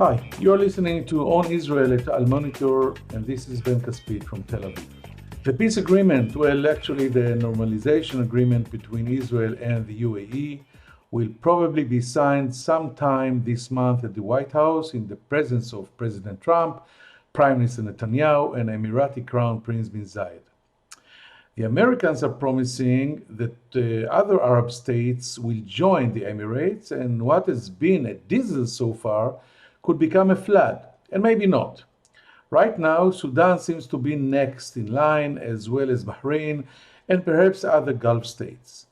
Hi, you're listening to On Israel at Al Monitor, and this is Ben Caspit from Tel Aviv. The peace agreement, actually the normalization agreement between Israel and the UAE, will probably be signed sometime this month at the White House in the presence of President Trump, Prime Minister Netanyahu, and Emirati Crown Prince bin Zayed. The Americans are promising that other Arab states will join the Emirates, and what has been a diesel so far could become a flood, and maybe not. Right now, Sudan seems to be next in line, as well as Bahrain and perhaps other Gulf states.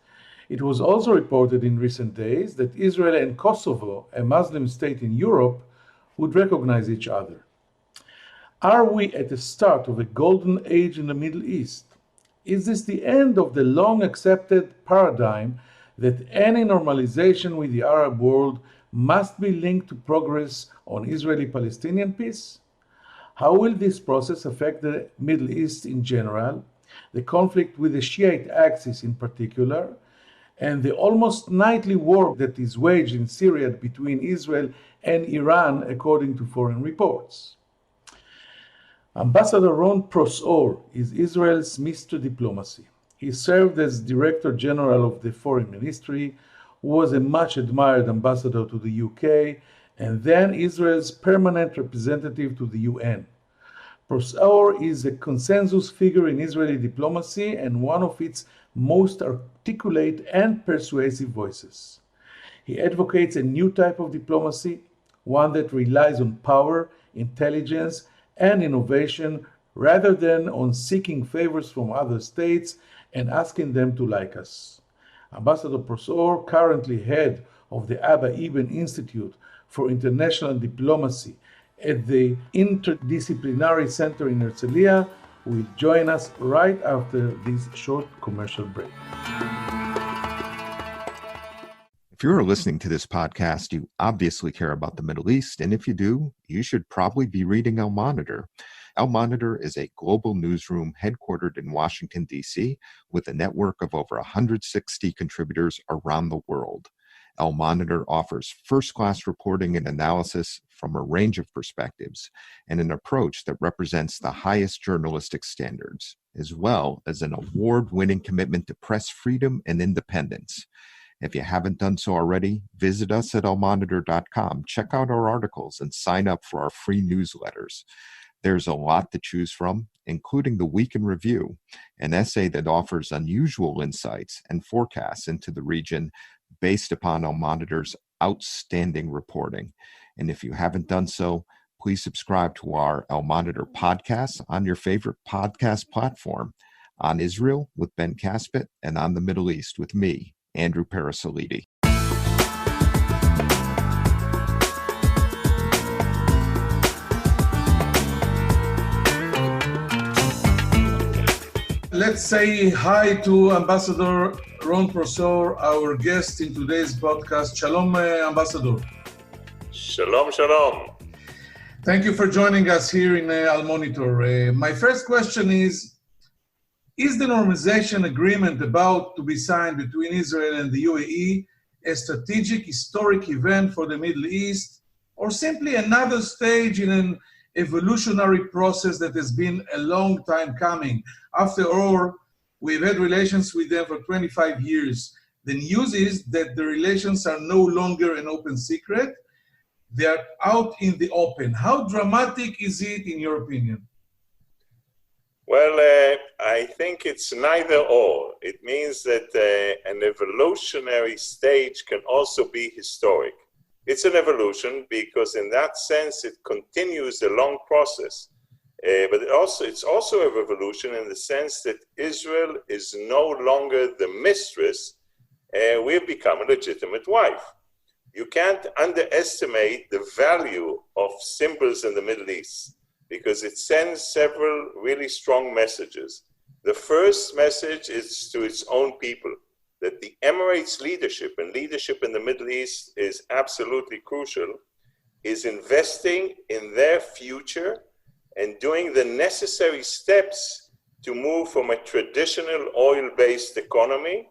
It was also reported in recent days that Israel and Kosovo, a Muslim state in Europe, would recognize each other. Are we at the start of a golden age in the Middle East? Is this the end of the long accepted paradigm that any normalization with the Arab world must be linked to progress on Israeli-Palestinian peace? How will this process affect the Middle East in general, the conflict with the Shiite axis in particular, and the almost nightly war that is waged in Syria between Israel and Iran, according to foreign reports? Ambassador Ron Prosor is Israel's Mr. Diplomacy. He served as Director General of the Foreign Ministry, was a much admired ambassador to the UK, and then Israel's permanent representative to the UN. Prosor is a consensus figure in Israeli diplomacy and one of its most articulate and persuasive voices. He advocates a new type of diplomacy, one that relies on power, intelligence, and innovation rather than on seeking favors from other states and asking them to like us. Ambassador Prosor, currently head of the Abba Eban Institute for International Diplomacy at the Interdisciplinary Center in Herzliya, will join us right after this short commercial break. If you're listening to this podcast, you obviously care about the Middle East, and if you do, you should probably be reading Al Monitor. Al Monitor is a global newsroom headquartered in Washington, D.C., with a network of over 160 contributors around the world. Al Monitor offers first-class reporting and analysis from a range of perspectives and an approach that represents the highest journalistic standards, as well as an award-winning commitment to press freedom and independence. If you haven't done so already, visit us at almonitor.com, check out our articles, and sign up for our free newsletters. There's a lot to choose from, including the Week in Review, an essay that offers unusual insights and forecasts into the region based upon Al Monitor's outstanding reporting. And if you haven't done so, please subscribe to our Al Monitor podcast on your favorite podcast platform, On Israel with Ben Caspit, and On the Middle East with me, Andrew Parasolidi. Let's say hi to Ambassador Ron Prosor, our guest in today's podcast. Shalom, Ambassador. Shalom, shalom. Thank you for joining us here in Al Monitor. My first question is the normalization agreement about to be signed between Israel and the UAE a strategic historic event for the Middle East, or simply another stage in an evolutionary process that has been a long time coming? After all, we've had relations with them for 25 years. The news is that the relations are no longer an open secret. They are out in the open. How dramatic is it, in your opinion? Well, I think it's neither or. It means that an evolutionary stage can also be historic. It's an evolution because in that sense it continues a long process. But it's also a revolution in the sense that Israel is no longer the mistress. We've become a legitimate wife. You can't underestimate the value of symbols in the Middle East because it sends several really strong messages. The first message is to its own people, that the Emirates leadership, and leadership in the Middle East is absolutely crucial, is investing in their future and doing the necessary steps to move from a traditional oil-based economy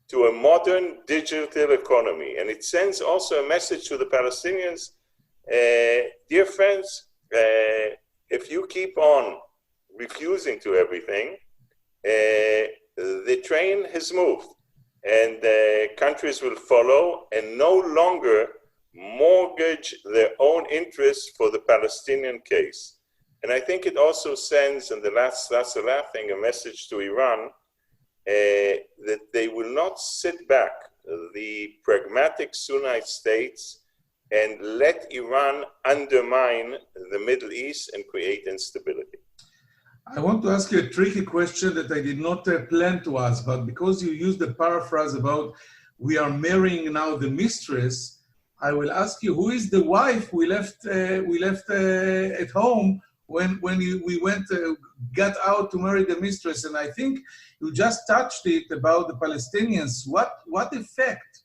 to a modern digital economy. And it sends also a message to the Palestinians Dear friends, if you keep on refusing to everything, the train has moved, and countries will follow and no longer mortgage their own interests for the Palestinian case. And I think it also sends, and that's the last thing, a message to Iran, that they will not sit back, the pragmatic Sunnite states, and let Iran undermine the Middle East and create instability. I want to ask you a tricky question that I did not plan to ask, but because you used the paraphrase about we are marrying now the mistress, I will ask you, who is the wife we left at home when we got out to marry the mistress? And I think you just touched it about the Palestinians. What effect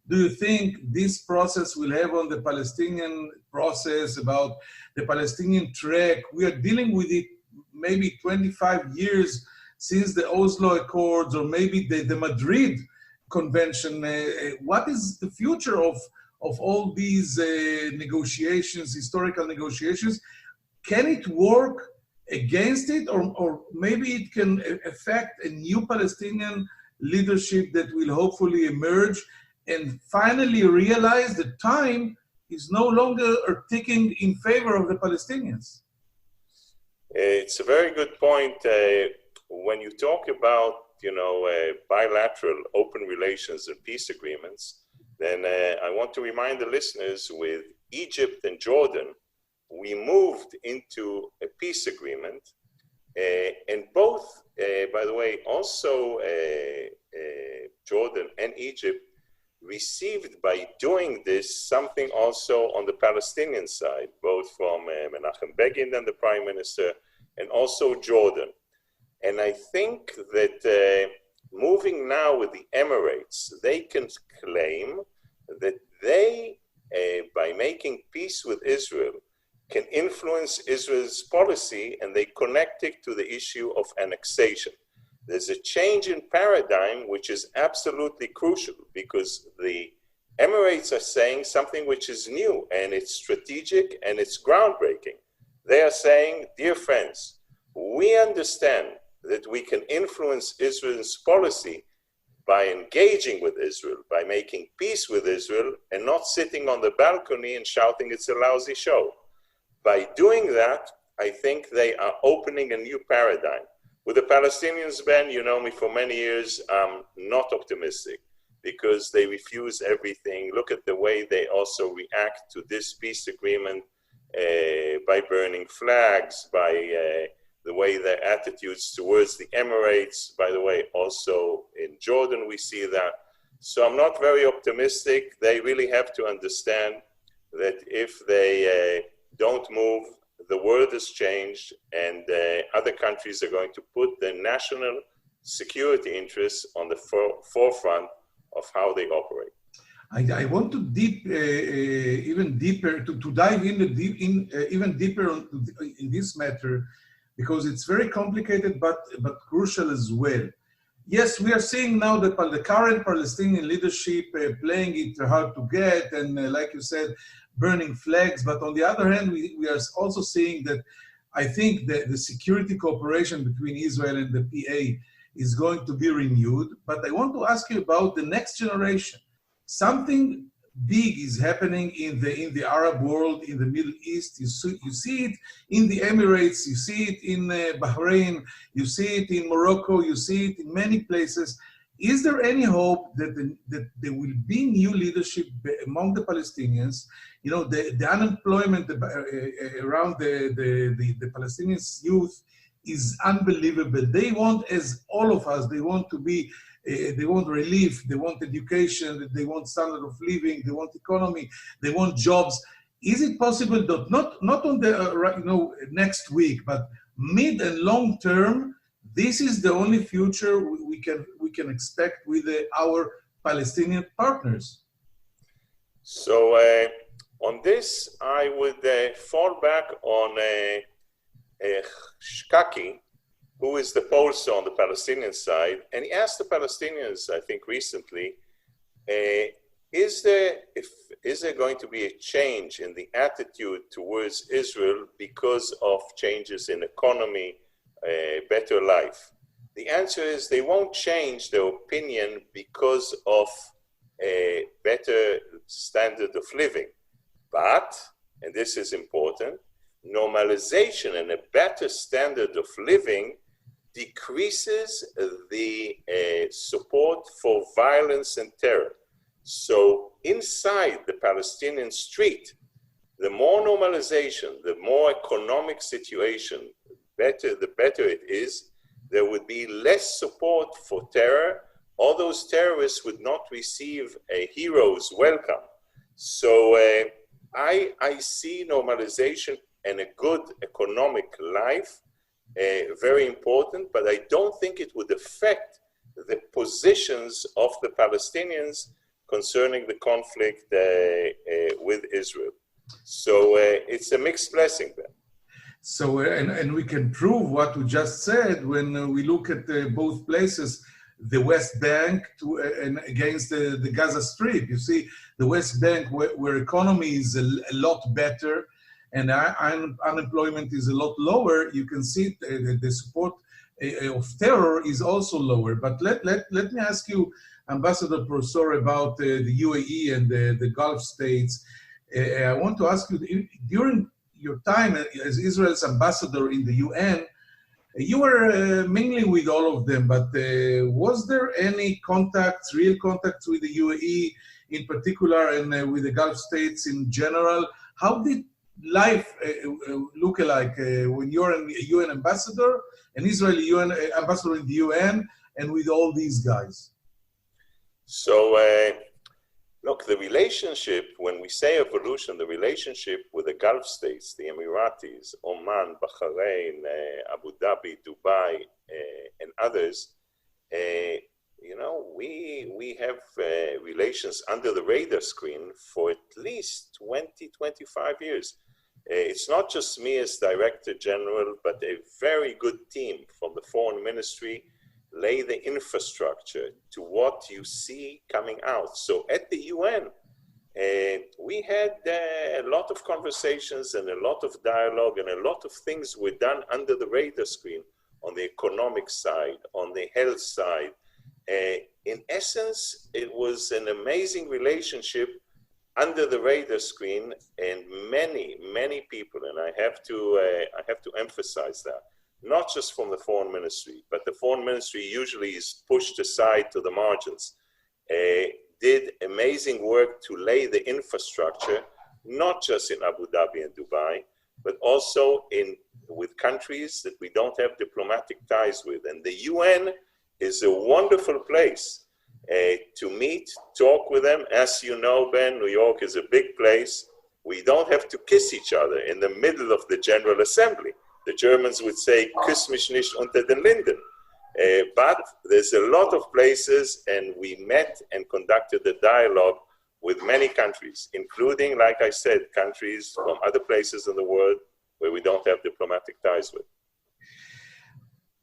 do you think this process will have on the Palestinian process, about the Palestinian track? We are dealing with it maybe 25 years since the Oslo Accords, or maybe the Madrid Convention. What is the future of all these negotiations, historical negotiations? Can it work against it, or maybe it can affect a new Palestinian leadership that will hopefully emerge and finally realize that time is no longer ticking in favor of the Palestinians? It's a very good point. When you talk about, bilateral open relations and peace agreements, then I want to remind the listeners, with Egypt and Jordan, we moved into a peace agreement, and both, by the way, also Jordan and Egypt received by doing this something also on the Palestinian side, both from Menachem Begin and the Prime Minister, and also Jordan. And I think that moving now with the Emirates, they can claim that they, by making peace with Israel, can influence Israel's policy, and they connect it to the issue of annexation. There's a change in paradigm which is absolutely crucial, because the Emirates are saying something which is new, and it's strategic, and it's groundbreaking. They are saying, dear friends, we understand that we can influence Israel's policy by engaging with Israel, by making peace with Israel, and not sitting on the balcony and shouting it's a lousy show. By doing that, I think they are opening a new paradigm. With the Palestinians, Ben, you know me for many years, I'm not optimistic, because they refuse everything. Look at the way they also react to this peace agreement, by burning flags, by the way their attitudes towards the Emirates. By the way, also in Jordan we see that. So I'm not very optimistic. They really have to understand that if they don't move, the world has changed, and other countries are going to put their national security interests on the forefront of how they operate. I want to even deeper to dive even deeper in this matter, because it's very complicated but crucial as well. Yes, we are seeing now the current Palestinian leadership playing it hard to get, and like you said, burning flags. But on the other hand, we are also seeing that I think that the security cooperation between Israel and the PA is going to be renewed. But I want to ask you about the next generation. Something big is happening in the Arab world, in the Middle East. You see it in the Emirates, you see it in Bahrain, you see it in Morocco, you see it in many places. Is there any hope that there will be new leadership among the Palestinians? You know, the unemployment around the Palestinian youth is unbelievable. They want, as all of us, they want to be, they want relief, they want education, they want standard of living, they want economy, they want jobs. Is it possible that not on the next week, but mid and long term, this is the only future we can expect with our Palestinian partners? So on this, I would fall back on Shkaki, who is the pollster on the Palestinian side, and he asked the Palestinians, I think recently, is there going to be a change in the attitude towards Israel because of changes in economy, better life? The answer is they won't change their opinion because of a better standard of living. But, and this is important, normalization and a better standard of living decreases the support for violence and terror. So inside the Palestinian street, the more normalization, the more economic situation, the better it is, there would be less support for terror. All those terrorists would not receive a hero's welcome. So I see normalization and a good economic life very important, but I don't think it would affect the positions of the Palestinians concerning the conflict with Israel. So it's a mixed blessing then. So, and we can prove what we just said when we look at both places, the West Bank and against the Gaza Strip. You see, the West Bank where economy is a lot better and unemployment is a lot lower, you can see the support of terror is also lower. But let me ask you, Ambassador Prosor, about the UAE and the Gulf states. I want to ask you, during your time as Israel's ambassador in the UN, you were mingling with all of them, but was there any contacts, real contacts with the UAE in particular and with the Gulf states in general? How did life look like when you're a UN ambassador, an Israeli UN ambassador in the UN, and with all these guys? So, look, the relationship, when we say evolution, the relationship with the Gulf states, the Emiratis, Oman, Bahrain, Abu Dhabi, Dubai, and others, you know, we have relations under the radar screen for at least 20, 25 years. It's not just me as Director General, but a very good team from the Foreign Ministry lay the infrastructure to what you see coming out. So at the UN, we had a lot of conversations and a lot of dialogue and a lot of things were done under the radar screen on the economic side, on the health side. In essence, it was an amazing relationship under the radar screen, and many, many people, and I have to emphasize that, not just from the Foreign Ministry, but the Foreign Ministry usually is pushed aside to the margins, did amazing work to lay the infrastructure, not just in Abu Dhabi and Dubai, but also with countries that we don't have diplomatic ties with. And the UN is a wonderful place to meet, talk with them. As you know, Ben, New York is a big place. We don't have to kiss each other in the middle of the General Assembly. The Germans would say, "Küss mich nicht unter den Linden." But there's a lot of places, and we met and conducted a dialogue with many countries, including, like I said, countries from other places in the world where we don't have diplomatic ties with.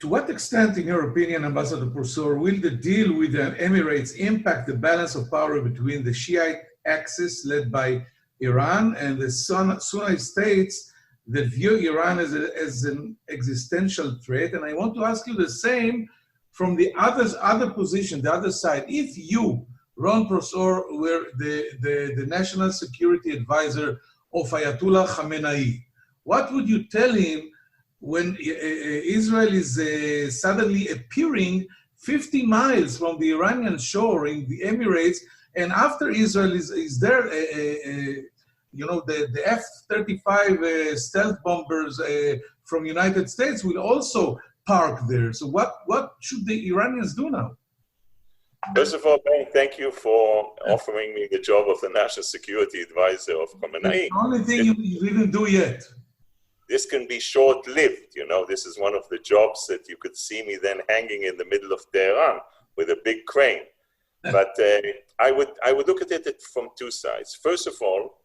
To what extent, in your opinion, Ambassador Prosor, will the deal with the Emirates impact the balance of power between the Shiite axis led by Iran and the Sunni states that view Iran as an existential threat? And I want to ask you the same from the other position, the other side. If you, Ron Prosor, were the national security advisor of Ayatollah Khamenei, what would you tell him when Israel is suddenly appearing 50 miles from the Iranian shore in the Emirates, and after Israel is there, you know, the F-35 stealth bombers from United States will also park there. So what should the Iranians do now? First of all, Ben, thank you for offering me the job of the National Security Advisor of Khamenei. The only thing you didn't do yet. This can be short-lived, you know. This is one of the jobs that you could see me then hanging in the middle of Tehran with a big crane. But I would look at it from two sides. First of all,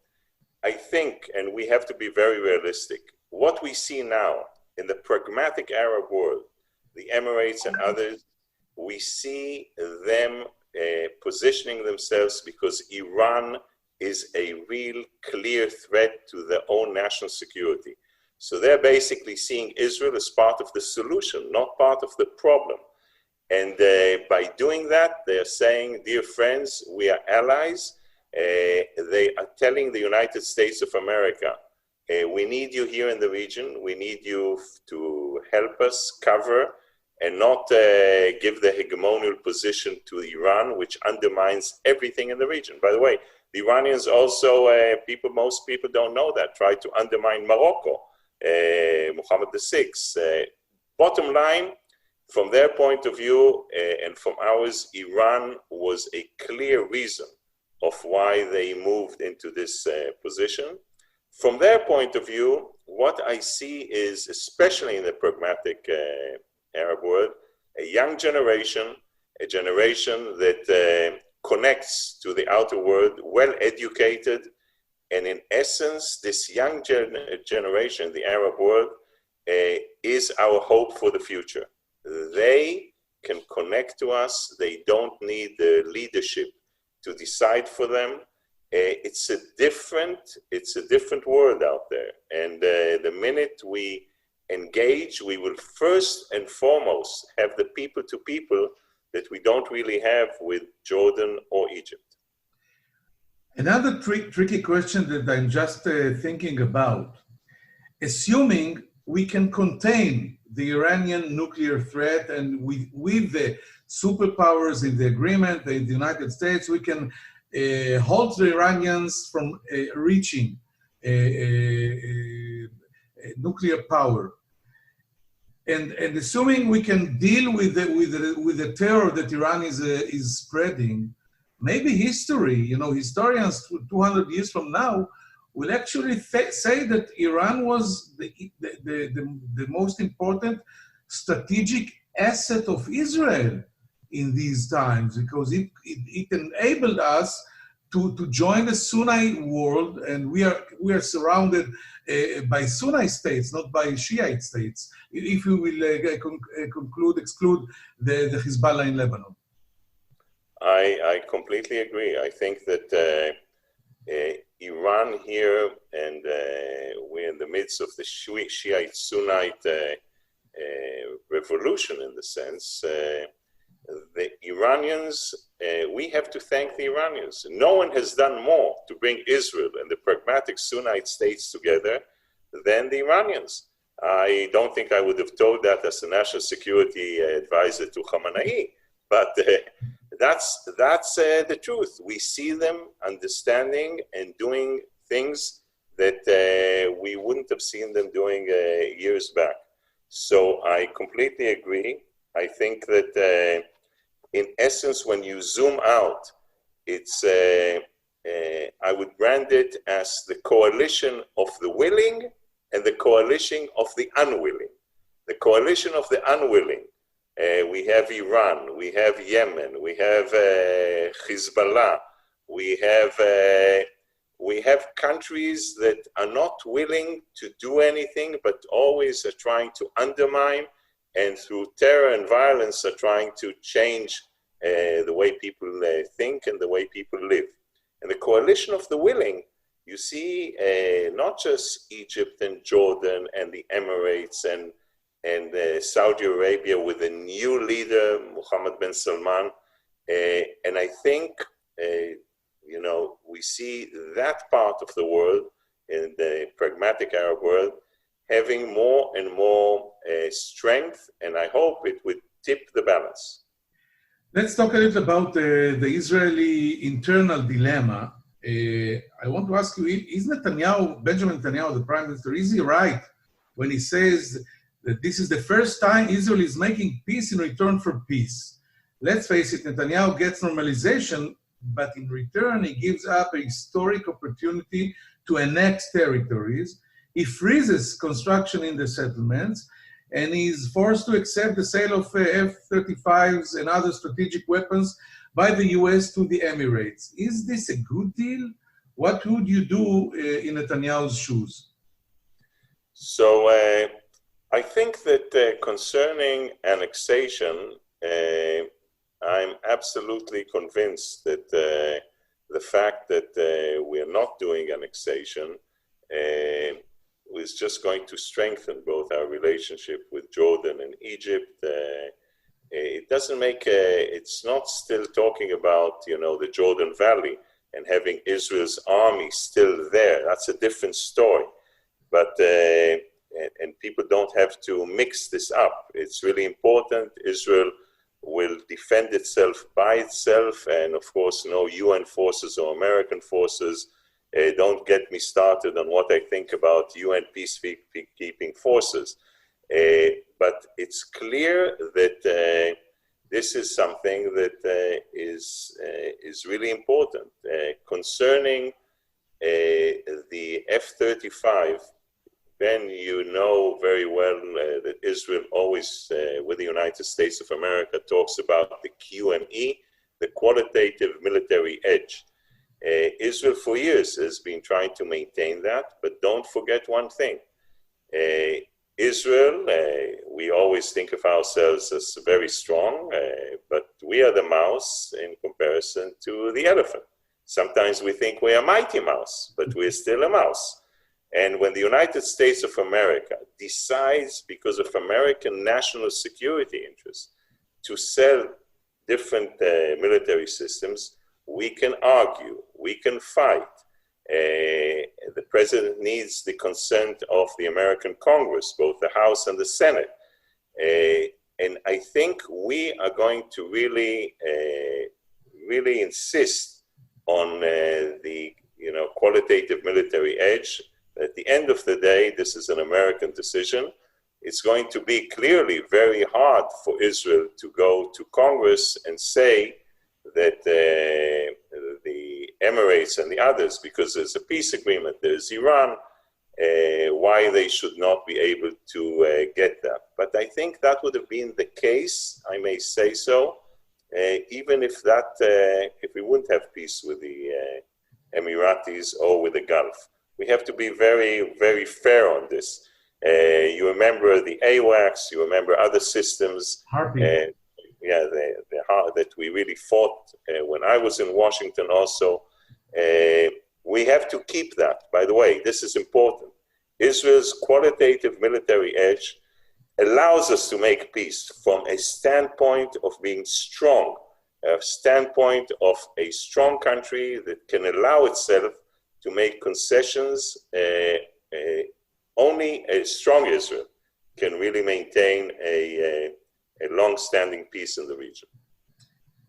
I think, and we have to be very realistic, what we see now in the pragmatic Arab world, the Emirates and others, we see them positioning themselves because Iran is a real clear threat to their own national security. So they're basically seeing Israel as part of the solution, not part of the problem. And by doing that, they're saying, dear friends, we are allies. They are telling the United States of America, we need you here in the region. We need you to help us cover and not give the hegemonial position to Iran, which undermines everything in the region. By the way, the Iranians also, most people don't know that, try to undermine Morocco, Mohammed VI. Bottom line, from their point of view and from ours, Iran was a clear reason of why they moved into this position. From their point of view, what I see is, especially in the pragmatic Arab world, a young generation, a generation that connects to the outer world, well educated, and in essence, this young generation, the Arab world, is our hope for the future. They can connect to us. They don't need the leadership to decide for them. It's a different world out there. And the minute we engage, we will first and foremost have the people to people that we don't really have with Jordan or Egypt. Another tricky question that I'm just thinking about, assuming we can contain the Iranian nuclear threat and with the superpowers in the agreement, the United States, we can halt the Iranians from reaching nuclear power. And assuming we can deal with the terror that Iran is spreading, maybe history, historians 200 years from now will actually say that Iran was the most important strategic asset of Israel in these times, because it enabled us to join the Sunni world, and we are surrounded by Sunni states, not by Shiite states, if we will exclude the Hezbollah in Lebanon. I completely agree. I think that Iran here, and we're in the midst of the Shiite Sunnite revolution in the sense, the Iranians, we have to thank the Iranians. No one has done more to bring Israel and the pragmatic Sunnite states together than the Iranians. I don't think I would have told that as a national security advisor to Khamenei, but that's the truth. We see them understanding and doing things that we wouldn't have seen them doing years back. So I completely agree. I think that in essence, when you zoom out, it's I would brand it as the coalition of the willing and the coalition of the unwilling. The coalition of the unwilling. We have Iran, we have Yemen, we have Hezbollah, we have countries that are not willing to do anything, but always are trying to undermine, and through terror and violence are trying to change the way people think and the way people live. And the coalition of the willing, you see not just Egypt and Jordan and the Emirates and Saudi Arabia with a new leader, Mohammed bin Salman. And I think, we see that part of the world, in the pragmatic Arab world, having more and more strength, and I hope it would tip the balance. Let's talk a little about the Israeli internal dilemma. I want to ask you, is Benjamin Netanyahu, the prime minister, is he right when he says that this is the first time Israel is making peace in return for peace? Let's face it, Netanyahu gets normalization, but in return, he gives up a historic opportunity to annex territories. He freezes construction in the settlements, and he's forced to accept the sale of F-35s and other strategic weapons by the US to the Emirates. Is this a good deal? What would you do in Netanyahu's shoes? So I think that concerning annexation, I'm absolutely convinced that the fact that we are not doing annexation is just going to strengthen both our relationship with Jordan and Egypt. It doesn't make, it's not still talking about, the Jordan Valley and having Israel's army still there. That's a different story. But, and people don't have to mix this up. It's really important. Israel will defend itself by itself, and of course, no UN forces or American forces. Don't get me started on what I think about UN peacekeeping forces. But it's clear that this is something that is really important. Concerning the F-35, Ben, you know very well that Israel always, with the United States of America, talks about the QME, the qualitative military edge. Israel for years has been trying to maintain that, but don't forget one thing. Israel, we always think of ourselves as very strong, but we are the mouse in comparison to the elephant. Sometimes we think we are a mighty mouse, but we're still a mouse. And when the United States of America decides, because of American national security interests, to sell different military systems, we can argue, we can fight. The president needs the consent of the American Congress, both the House and the Senate. And I think we are going to really insist on the qualitative military edge. At the end of the day, this is an American decision. It's going to be clearly very hard for Israel to go to Congress and say that the Emirates and the others, because there's a peace agreement, there's Iran, why they should not be able to get that. But I think that would have been the case, I may say so, even if we wouldn't have peace with the Emiratis or with the Gulf. We have to be very, very fair on this. You remember the AWACS, you remember other systems. That we really fought when I was in Washington also. We have to keep that. By the way, this is important. Israel's qualitative military edge allows us to make peace from a standpoint of being strong, a standpoint of a strong country that can allow itself to make concessions. Only a strong Israel can really maintain a long-standing peace in the region.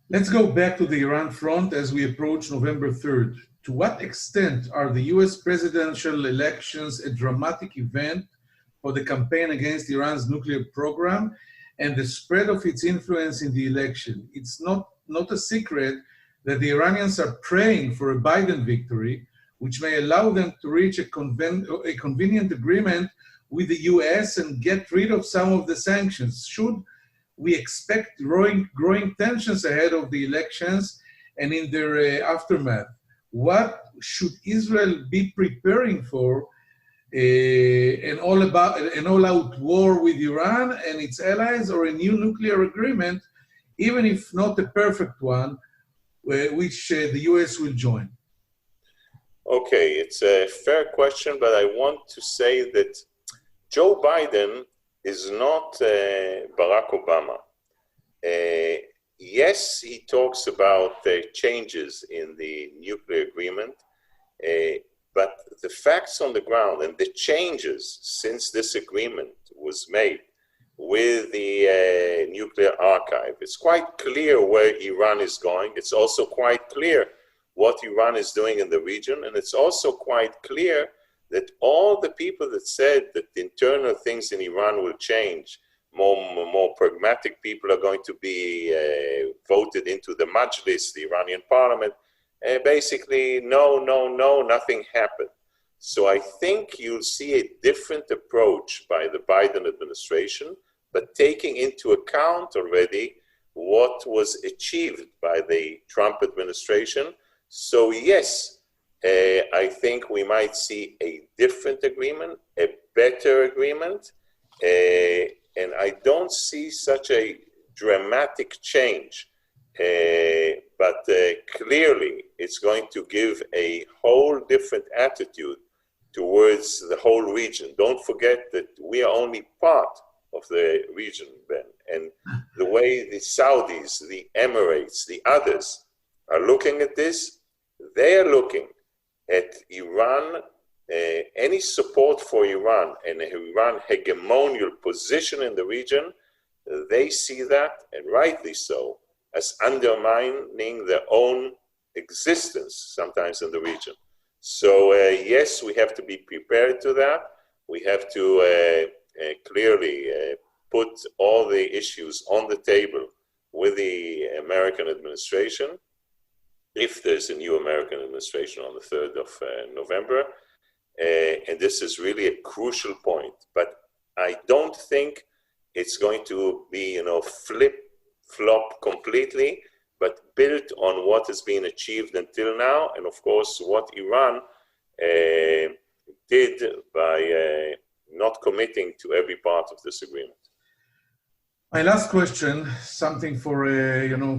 Let's go back to the Iran front as we approach November 3rd. To what extent are the US presidential elections a dramatic event for the campaign against Iran's nuclear program and the spread of its influence in the election? It's not a secret that the Iranians are praying for a Biden victory, which may allow them to reach a convenient agreement with the US and get rid of some of the sanctions. Should we expect growing tensions ahead of the elections and in their aftermath? What should Israel be preparing for? An all-out war with Iran and its allies, or a new nuclear agreement, even if not a perfect one, which the US will join? Okay, it's a fair question, but I want to say that Joe Biden is not Barack Obama. Yes, he talks about changes in the nuclear agreement, but the facts on the ground and the changes since this agreement was made with the nuclear archive, it's quite clear where Iran is going. It's also quite clear what Iran is doing in the region, and it's also quite clear that all the people that said that the internal things in Iran will change, more pragmatic people are going to be voted into the Majlis, the Iranian parliament, basically, no, nothing happened. So I think you'll see a different approach by the Biden administration, but taking into account already what was achieved by the Trump administration. So yes, I think we might see a different agreement, a better agreement, and I don't see such a dramatic change But clearly, it's going to give a whole different attitude towards the whole region. Don't forget that we are only part of the region, Ben. And the way the Saudis, the Emirates, the others are looking at this, they are looking at Iran, any support for Iran and Iran hegemonial position in the region, they see that, and rightly so, as undermining their own existence sometimes in the region. So yes, we have to be prepared to that. We have to clearly put all the issues on the table with the American administration, if there's a new American administration on the 3rd of November. And this is really a crucial point. But I don't think it's going to be, flip-flop completely, but built on what has been achieved until now, and of course what Iran did by not committing to every part of this agreement. My last question, something for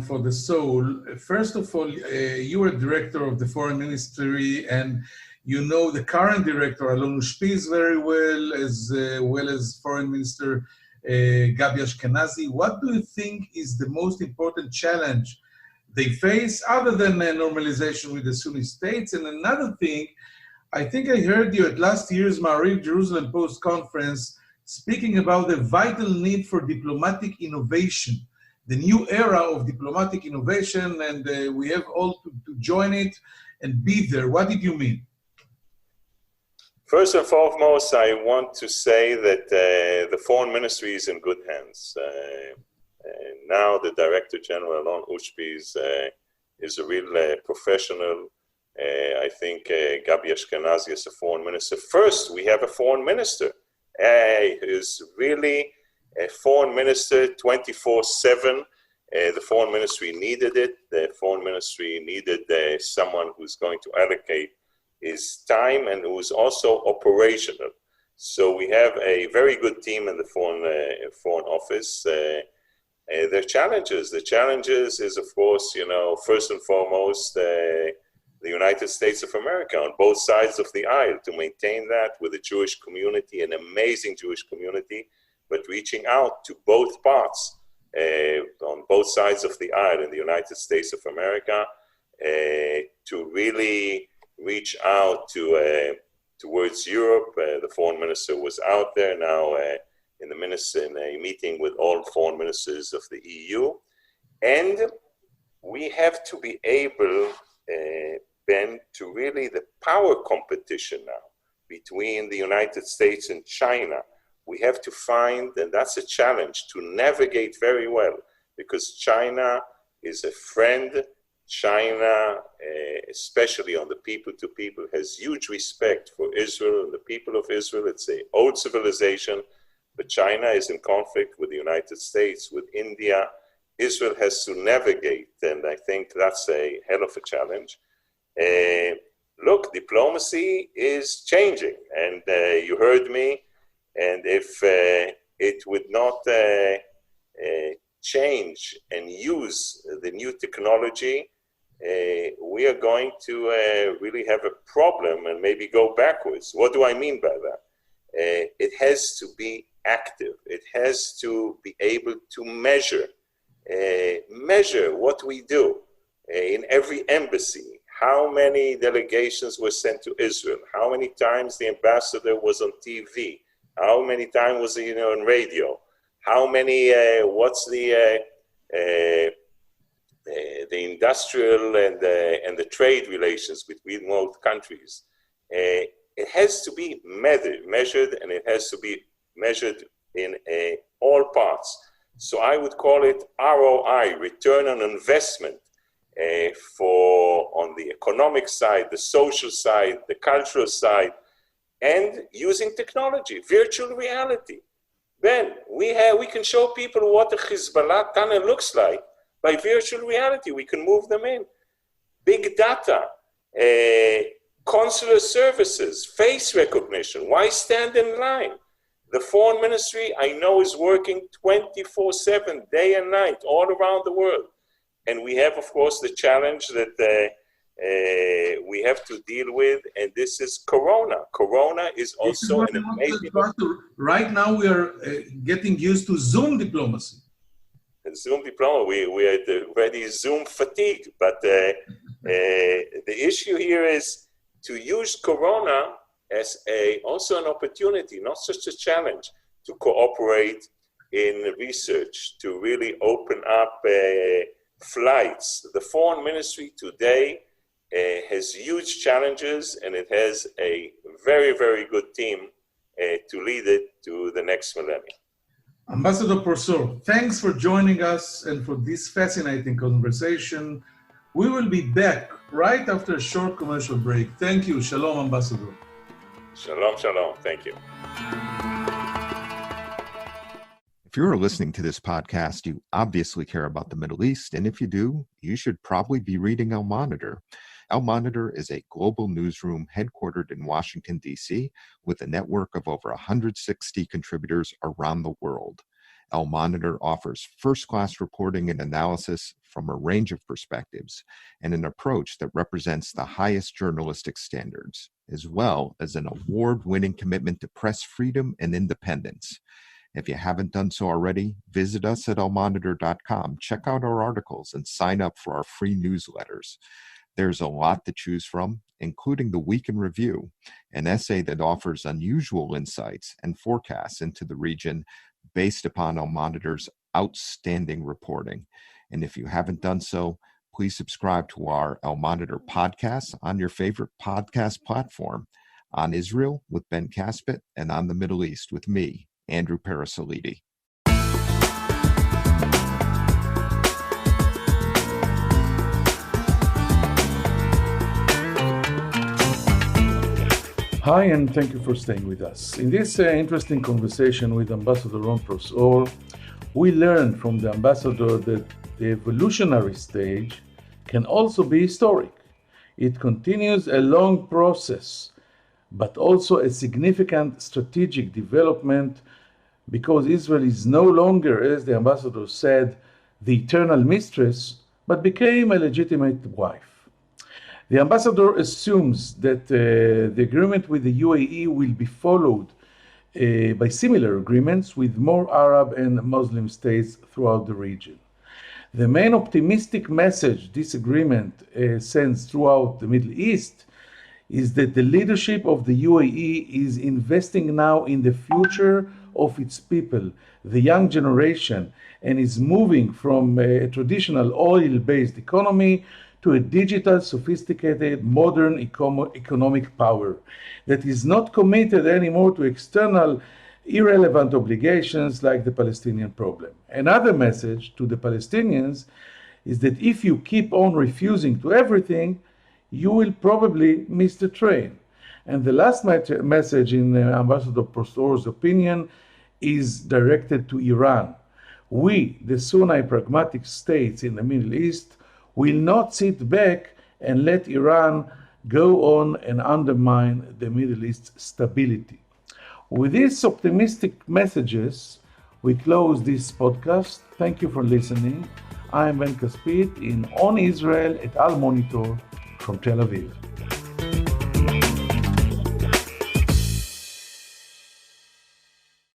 for the soul. First of all, you are director of the Foreign Ministry, and you know the current director, Alon Ushpiz, very well as Foreign Minister Gabi Ashkenazi. What do you think is the most important challenge they face, other than normalization with the Sunni states? And another thing, I think I heard you at last year's Maariv Jerusalem Post conference speaking about the vital need for diplomatic innovation, the new era of diplomatic innovation, and we have all to join it and be there. What did you mean? First and foremost, I want to say that the Foreign Ministry is in good hands. Now the Director General, Alon Ushpiz, is a real professional. I think Gabi Ashkenazi is a Foreign Minister. First, we have a Foreign Minister who's really a Foreign Minister 24/7. The Foreign Ministry needed it. The Foreign Ministry needed someone who's going to allocate his time and who's also operational. So we have a very good team in the Foreign Office. There are challenges. The challenges is, of course, first and foremost, the United States of America on both sides of the aisle, to maintain that with the Jewish community, an amazing Jewish community, but reaching out to both parts on both sides of the aisle in the United States of America to really reach out towards Europe. The Foreign Minister was out there now in a meeting with all foreign ministers of the EU. And we have to be able, Ben, to really the power competition now between the United States and China. We have to find, and that's a challenge, to navigate very well, because China is a friend. China, especially on the people-to-people, has huge respect for Israel and the people of Israel. It's an old civilization, but China is in conflict with the United States, with India. Israel has to navigate, and I think that's a hell of a challenge. Look, diplomacy is changing, and you heard me, and if it would not change and use the new technology, we are going to really have a problem and maybe go backwards. What do I mean by that? It has to be active. It has to be able to measure what we do in every embassy. How many delegations were sent to Israel? How many times the ambassador was on TV? How many times was he on radio? How many, what's the industrial and the trade relations between both countries? It has to be measured, and it has to be measured in all parts. So I would call it ROI, return on investment, on the economic side, the social side, the cultural side, and using technology, virtual reality. Ben, we can show people what a Hezbollah tunnel looks like by virtual reality. We can move them in. Big data, consular services, face recognition. Why stand in line? The Foreign Ministry, I know, is working 24/7, day and night, all around the world. And we have, of course, the challenge that we have to deal with, and this is Corona. Corona is also an amazing... Right now we are getting used to Zoom diplomacy. Zoom diploma, we are already Zoom fatigue, but the issue here is to use Corona as also an opportunity, not such a challenge, to cooperate in research, to really open up flights. The foreign ministry today has huge challenges, and it has a very, very good team to lead it to the next millennium. Ambassador Prosor, thanks for joining us and for this fascinating conversation. We will be back right after a short commercial break. Thank you. Shalom, Ambassador. Shalom, shalom. Thank you. If you're listening to this podcast, you obviously care about the Middle East, and if you do, you should probably be reading Al Monitor. Al Monitor is a global newsroom headquartered in Washington, D.C., with a network of over 160 contributors around the world. Al Monitor offers first-class reporting and analysis from a range of perspectives, and an approach that represents the highest journalistic standards, as well as an award-winning commitment to press freedom and independence. If you haven't done so already, visit us at almonitor.com, check out our articles, and sign up for our free newsletters. There's a lot to choose from, including the Week in Review, an essay that offers unusual insights and forecasts into the region based upon Al Monitor's outstanding reporting. And if you haven't done so, please subscribe to our Al Monitor podcast on your favorite podcast platform, on Israel with Ben Caspit, and on the Middle East with me, Andrew Parasolidi. Hi, and thank you for staying with us. In this interesting conversation with Ambassador Ron Prosor, we learned from the ambassador that the evolutionary stage can also be historic. It continues a long process, but also a significant strategic development, because Israel is no longer, as the ambassador said, the eternal mistress, but became a legitimate wife. The ambassador assumes that the agreement with the UAE will be followed by similar agreements with more Arab and Muslim states throughout the region. The main optimistic message this agreement sends throughout the Middle East is that the leadership of the UAE is investing now in the future of its people, the young generation, and is moving from a traditional oil-based economy to a digital, sophisticated, modern economic power that is not committed anymore to external, irrelevant obligations like the Palestinian problem. Another message to the Palestinians is that if you keep on refusing to everything, you will probably miss the train. And the last message, in Ambassador Prosor's opinion, is directed to Iran. We, the Sunni pragmatic states in the Middle East, will not sit back and let Iran go on and undermine the Middle East stability. With these optimistic messages, we close this podcast. Thank you for listening. I am Ben Caspit in On Israel at Al Monitor from Tel Aviv.